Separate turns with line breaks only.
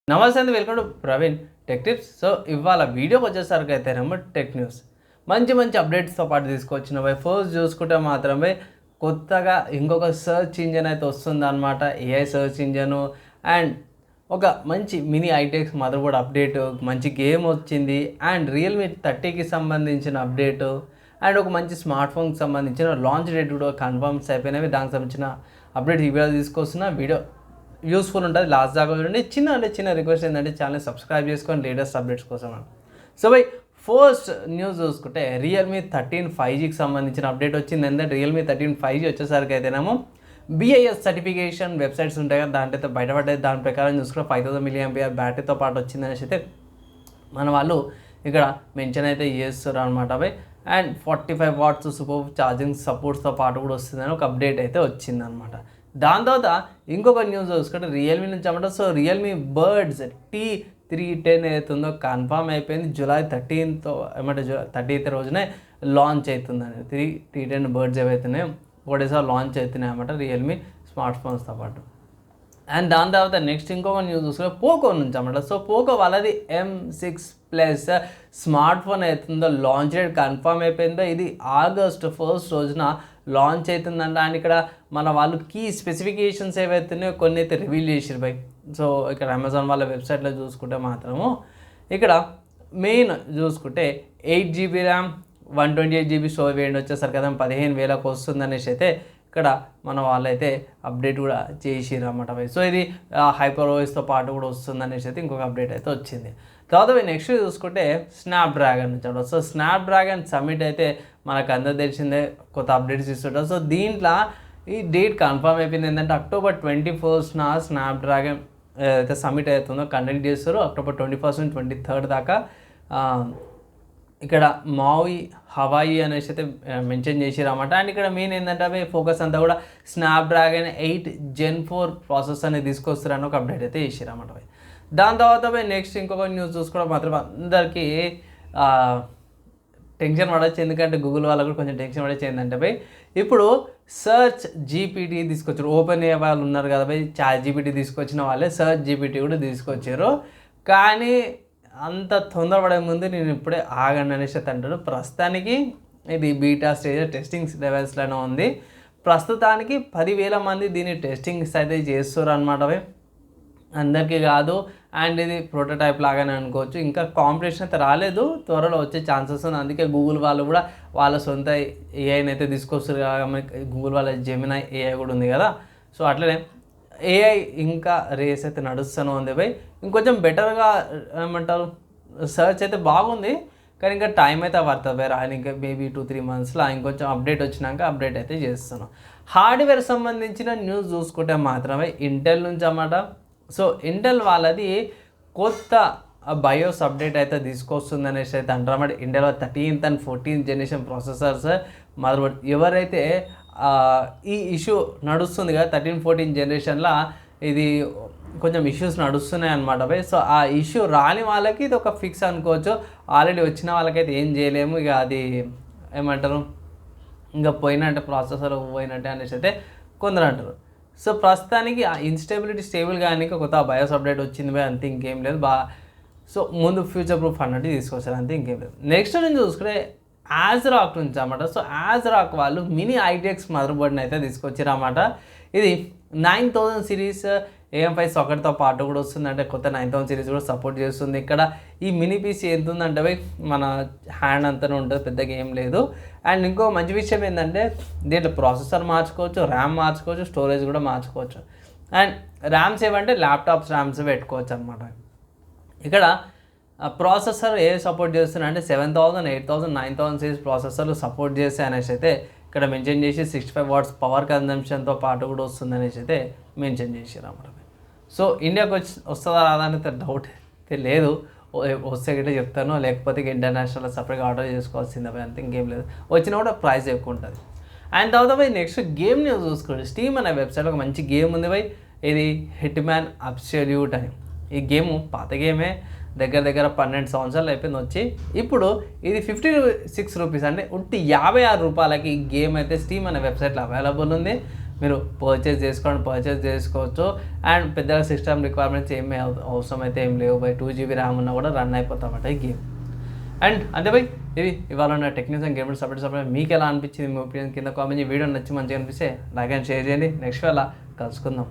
నమస్తే అండి, welcome to Praveen tech tips. So ఇవాళ వీడియోకి వచ్చేసరికి అయితేనేమో టెక్ న్యూస్ మంచి అప్డేట్స్తో పాటు తీసుకొచ్చినవి. ఫస్ట్ చూసుకుంటే మాత్రమే కొత్తగా ఇంకొక సర్చ్ ఇంజన్ అయితే వస్తుంది అనమాట, ఏఐ సర్చ్ ఇంజను. అండ్ ఒక మంచి మినీ ఐటెక్స్ మదర్ బోర్డ్ అప్డేటు, మంచి గేమ్ వచ్చింది. అండ్ రియల్మీ 30కి సంబంధించిన అప్డేటు, అండ్ ఒక మంచి స్మార్ట్ ఫోన్కి సంబంధించిన లాంచ్ డేట్ కూడా కన్ఫర్మ్స్ అయిపోయినవి. దానికి సంబంధించిన అప్డేట్ ఈ వీడియో తీసుకొస్తున్న వీడియో యూస్ఫుల్ ఉంటుంది, లాస్ట్ దాకా చూడండి. చిన్న రిక్వెస్ట్ ఏంటంటే ఛానల్ సబ్స్క్రైబ్ చేసుకొని లేటెస్ట్ అప్డేట్స్ కోసం. సో బై ఫస్ట్ న్యూస్ చూసుకుంటే రియల్మీ 13 5Gకి సంబంధించిన అప్డేట్ వచ్చింది. ఎందుకంటే రియల్మీ 13 5G వచ్చేసరికి అయితేనేమో BIS సర్టిఫికేషన్ వెబ్సైట్స్ ఉంటాయి కదా, దాంట్లో అయితే బయటపడ్డది. దాని ప్రకారం చూసుకుంటే 5000 mAh బ్యాటరీతో పాటు వచ్చింది అనేసి అయితే మన వాళ్ళు ఇక్కడ మెన్షన్ అయితే చేస్తారు అనమాట బై. అండ్ 45 watts సూపర్ ఛార్జింగ్ సపోర్ట్స్తో పాటు కూడా వస్తుందని ఒక అప్డేట్ అయితే వచ్చిందనమాట. దాని తర్వాత ఇంకొక న్యూస్ చూసుకుంటే రియల్మీ నుంచి అన్నమాట. సో రియల్మీ బర్డ్స్ T310 అవుతుందో కన్ఫర్మ్ అయిపోయింది. జూలై 13th ఏమంటే 30th రోజునే లాంచ్ అవుతుందని. T10 బర్డ్స్ ఏవైతున్నాయో ఒకటేసారి లాంచ్ అవుతున్నాయి అన్నమాట రియల్మీ స్మార్ట్ ఫోన్స్తో పాటు. అండ్ దాని తర్వాత నెక్స్ట్ ఇంకొక న్యూస్ చూసుకుంటే పోకో నుంచి అన్నమాట. సో పోకో వాళ్ళది M6 Plus స్మార్ట్ ఫోన్ అవుతుందో లాంచ్ డేట్ కన్ఫర్మ్ అయిపోయిందో. ఇది August 1st రోజున లాంచ్ అవుతుందంట. అండ్ ఇక్కడ మన వాళ్ళు కీ స్పెసిఫికేషన్స్ ఏవైతున్నాయో కొన్ని అయితే రివీల్ చేసారు బై. సో ఇక్కడ అమెజాన్ వాళ్ళ వెబ్సైట్లో చూసుకుంటే మాత్రము ఇక్కడ మెయిన్ చూసుకుంటే 8GB RAM 128GB storage variant వచ్చేసరికి కదా 15,000కు వస్తుందనేసి అయితే ఇక్కడ మన వాళ్ళైతే అప్డేట్ కూడా చేసిర్రు అన్నమాట బై. సో ఇది హైపర్ ఓఎస్తో పాటు కూడా వస్తుందనేసి అయితే ఇంకొక అప్డేట్ అయితే వచ్చింది. తర్వాత నెక్స్ట్ చూసుకుంటే స్నాప్డ్రాగన్ నుంచి. సో స్నాప్డ్రాగన్ సమ్మిట్ అయితే మనకు అందరూ తెలిసిందే, కొత్త అప్డేట్స్ ఇస్తుంటారు. సో దీంట్లో ఈ డేట్ కన్ఫర్మ్ అయిపోయింది. ఏంటంటే October 21st స్నాప్డ్రాగన్ అయితే సమ్మిట్ అవుతుందో కండక్ట్ చేస్తారు. October 21st నుంచి 23rd దాకా ఇక్కడ మావి హవాయి అనేసి అయితే మెన్షన్ చేసిరు అన్నమాట. అండ్ ఇక్కడ మెయిన్ ఏంటంటే ఫోకస్ అంతా కూడా స్నాప్డ్రాగన్ 8 Gen 4 ప్రాసెస్ అనేది తీసుకొస్తారని ఒక అప్డేట్ అయితే చేసిరు అన్నమాట. దాని తర్వాత నెక్స్ట్ ఇంకొక న్యూస్ చూసుకోవడం మాత్రం అందరికీ టెన్షన్ పడవచ్చు. ఎందుకంటే గూగుల్ వాళ్ళకు కూడా కొంచెం టెన్షన్ పడవచ్చు. ఏంటంటే ఇప్పుడు సర్చ్ GPT తీసుకొచ్చారు. ఓపెన్ ఏ వాళ్ళు ఉన్నారు కదా చాట్ GPT తీసుకొచ్చిన వాళ్ళే సర్చ్ GPT కూడా తీసుకొచ్చారు. కానీ అంత తొందరపడే ముందు నేను ఇప్పుడే ఆగండి అనేసి అంటారు. ప్రస్తుతానికి ఇది బీటా స్టేజ్ టెస్టింగ్ లెవెల్స్లోనే ఉంది. ప్రస్తుతానికి 10,000 మంది దీన్ని టెస్టింగ్స్ అయితే చేస్తారు అనమాట. అందరికీ కాదు. అండ్ ఇది ప్రోటోటైప్ లాగానే అనుకోవచ్చు. ఇంకా కాంపిటీషన్ అయితే రాలేదు, త్వరలో వచ్చే ఛాన్సెస్ ఉంది. అందుకే గూగుల్ వాళ్ళు కూడా వాళ్ళ సొంత ఏఐని అయితే తీసుకొస్తారు కదా. గూగుల్ వాళ్ళ జెమినై ఏఐ కూడా ఉంది కదా. సో అట్లనే ఏఐ ఇంకా రేస్ అయితే నడుస్తూనే ఉంది బై. ఇంకొంచెం బెటర్గా ఏమంటారు సర్చ్ అయితే బాగుంది, కానీ ఇంకా టైం అయితే పడుతుంది బై రాని. ఇంకా మేబీ 2-3 monthsలో ఇంకొంచెం అప్డేట్ వచ్చినాక అప్డేట్ అయితే చేస్తున్నాం. హార్డ్వేర్ సంబంధించిన న్యూస్ చూసుకుంటే మాత్రమే ఇంటెల్ నుంచి అన్నమాట. సో ఇంటెల్ వాళ్ళది కొత్త బయోస్ అప్డేట్ అయితే తీసుకొస్తుంది అనేసి అయితే అంటారన్నమాట. Intel 13th and 14th generation processors motherboard ఎవరైతే ఈ ఇష్యూ నడుస్తుంది కదా 13-14 జనరేషన్లో ఇది కొంచెం ఇష్యూస్ నడుస్తున్నాయి అన్నమాట బై. సో ఆ ఇష్యూ రాని వాళ్ళకి ఇది ఒక ఫిక్స్ అనుకోవచ్చు. ఆల్రెడీ వచ్చిన వాళ్ళకైతే ఏం చేయలేము, ఇక అది ఏమంటారు ఇంకా పోయినట్టే, ప్రాసెసర్ పోయినట్టే అనేసి అయితే కొందరు అంటారు. సో ప్రస్తుతానికి ఆ ఇన్స్టేబిలిటీ స్టేబుల్ కానీ కొత్త బయోస్ అప్డేట్ వచ్చింది బై, అంతే ఇంకేం లేదు. సో ముందు ఫ్యూచర్ ప్రూఫ్ అన్నట్టు తీసుకొచ్చారు, అంతే ఇంకేం లేదు. నెక్స్ట్ నుంచి చూసుకుంటే ASRock నుంచి అన్నమాట. సో ASRock వాళ్ళు మినీ ITX మదర్ బోర్డ్ని అయితే తీసుకొచ్చారు అన్నమాట. ఇది 9000 సిరీస్ AM5 సాకెట్తో పాటు కూడా వస్తుంది. అంటే కొత్త 9000 సిరీస్ కూడా సపోర్ట్ చేస్తుంది. ఇక్కడ ఈ మినీ పీసీ ఎంత ఉందంటే బై మన హ్యాండ్ అంతనే ఉంటుంది, పెద్దగా ఏం లేదు. అండ్ ఇంకో మంచి విషయం ఏంటంటే దీంట్లో ప్రాసెసర్ మార్చుకోవచ్చు, ర్యామ్ మార్చుకోవచ్చు, స్టోరేజ్ కూడా మార్చుకోవచ్చు. అండ్ ర్యామ్స్ ఏమంటే ల్యాప్టాప్స్ ర్యామ్స్ పెట్టుకోవచ్చు అనమాట. ఇక్కడ ప్రాసెసర్ ఏ సపోర్ట్ చేస్తున్నా అంటే 7000, 8000, 9000 సిరీస్ ప్రాసెసర్లు సపోర్ట్ చేస్తే అనేసి అయితే ఇక్కడ మెన్షన్ చేసి 65 watts పవర్ కన్జంప్షన్తో పాటు కూడా వస్తుంది అనేసి అయితే మెన్షన్ చేసారు అన్నమాట. సో ఇండియాకి వస్తుందా రాదా అనేది డౌట్ అయితే లేదు. వస్తే గిట్టే చెప్తాను, లేకపోతే ఇంటర్నేషనల్ సపరేట్గా ఆర్డర్ చేసుకోవాల్సిందే అంతే ఇంకేం లేదు. వచ్చినా కూడా ప్రైస్ ఎక్కువ ఉంటుంది. అండ్ తర్వాత నెక్స్ట్ గేమ్ న్యూస్ చూసుకోండి. స్టీమ్ అనే వెబ్సైట్లో ఒక మంచి గేమ్ ఉంది బై, ఇది హిట్మ్యాన్ అబ్సల్యూట్ అని. ఈ గేమ్ పాత గేమే, దగ్గర 12 సంవత్సరాలు అయిపోయింది వచ్చి. ఇప్పుడు ఇది 56 రూపీస్ అంటే ఉట్టి 56 రూపాయలకి ఈ గేమ్ అయితే స్టీమ్ అనే వెబ్సైట్లో అవైలబుల్ ఉంది. మీరు పర్చేస్ చేసుకోవచ్చు. అండ్ పెద్దగా సిస్టమ్ రిక్వైర్మెంట్స్ ఏమీ అవసరం అయితే ఏం లేవు బై. 2 GB ర్యామ్ ఉన్నా కూడా రన్ అయిపోతామట ఈ గేమ్. అండ్ అంతే బై, ఇవి ఇవాళ ఉన్న టెక్నిక్స్ అండ్ గేమ్స్ సపరేట్ మీకు ఎలా అనిపించింది మీ ఒపీనియన్ కింద కామెంట్. వీడియో నచ్చి మంచిగా అనిపిస్తే లైక్ అండ్ షేర్ చేయండి. నెక్స్ట్ వేళ కలుసుకుందాం.